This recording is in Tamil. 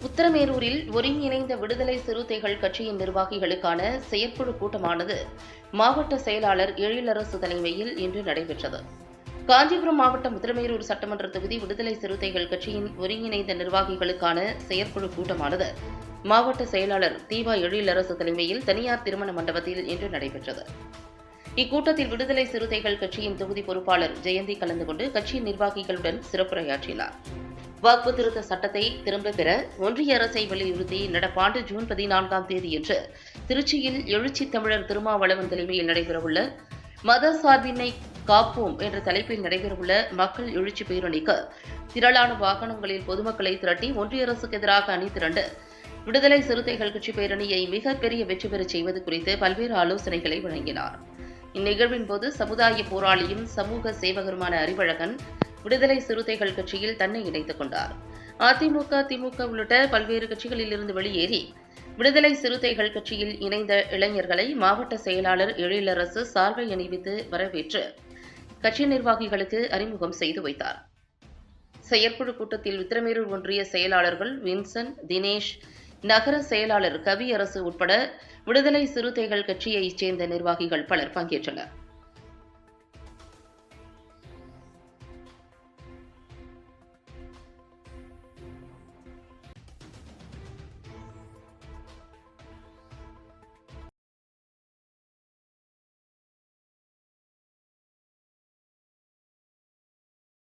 உத்தரமேரூரில் ஒருங்கிணைந்த விடுதலை சிறுத்தைகள் கட்சியின் நிர்வாகிகளுக்கான செயற்குழு கூட்டமானது மாவட்ட செயலாளர் எழிலரசு தலைமையில் இன்று நடைபெற்றது. காஞ்சிபுரம் மாவட்டம் உத்தரமேரூர் சட்டமன்ற தொகுதி விடுதலை சிறுத்தைகள் கட்சியின் ஒருங்கிணைந்த நிர்வாகிகளுக்கான செயற்குழு கூட்டமானது மாவட்ட செயலாளர் தீபா எழிலரசு தலைமையில் தனியார் திருமண மண்டபத்தில் இன்று நடைபெற்றது. இக்கூட்டத்தில் விடுதலை சிறுத்தைகள் கட்சியின் தொகுதி பொறுப்பாளர் ஜெயந்தி கலந்து கொண்டு கட்சியின் நிர்வாகிகளுடன் சிறப்புரையாற்றினார். வாக்கு திருத்த சட்டத்தை திரும்பப் பெற ஒன்றிய அரசை வலியுறுத்தி நடப்பாண்டு ஜூன் 14ஆம் தேதியன்று திருச்சியில் எழுச்சி தமிழர் திருமாவளவன் தலைமையில் நடைபெறவுள்ள மத சார்பின்மை காப்போம் என்ற தலைப்பில் நடைபெறவுள்ள மக்கள் எழுச்சி பேரணிக்கு திரளான வாகனங்களில் பொதுமக்களை திரட்டி ஒன்றிய அரசுக்கு எதிராக அணி திரண்டு விடுதலை சிறுத்தைகள் கட்சி பேரணியை மிகப்பெரிய வெற்றி பெறச் செய்வது குறித்து பல்வேறு ஆலோசனைகளை வழங்கினார். இந்நிகழ்வின் போது சமுதாய போராளியும் சமூக சேவகருமான அறிவழகன் விடுதலை சிறுத்தைகள் கட்சியில் தன்னை இணைத்துக் கொண்டார். அதிமுக, திமுக உள்ளிட்ட பல்வேறு கட்சிகளில் இருந்து வெளியேறி விடுதலை சிறுத்தைகள் கட்சியில் இணைந்த இளைஞர்களை மாவட்ட செயலாளர் எழிலரசு சால்வை அணிவித்து வரவேற்று கட்சி நிர்வாகிகளுக்கு அறிமுகம் செய்து வைத்தார். செயற்குழு கூட்டத்தில் உத்தரமேரூர் ஒன்றிய செயலாளர்கள் வின்சன், தினேஷ், நகர செயலாளர் கவியரசு உட்பட விடுதலை சிறுத்தைகள் கட்சியைச் சேர்ந்த நிர்வாகிகள் பலர் பங்கேற்றனர்.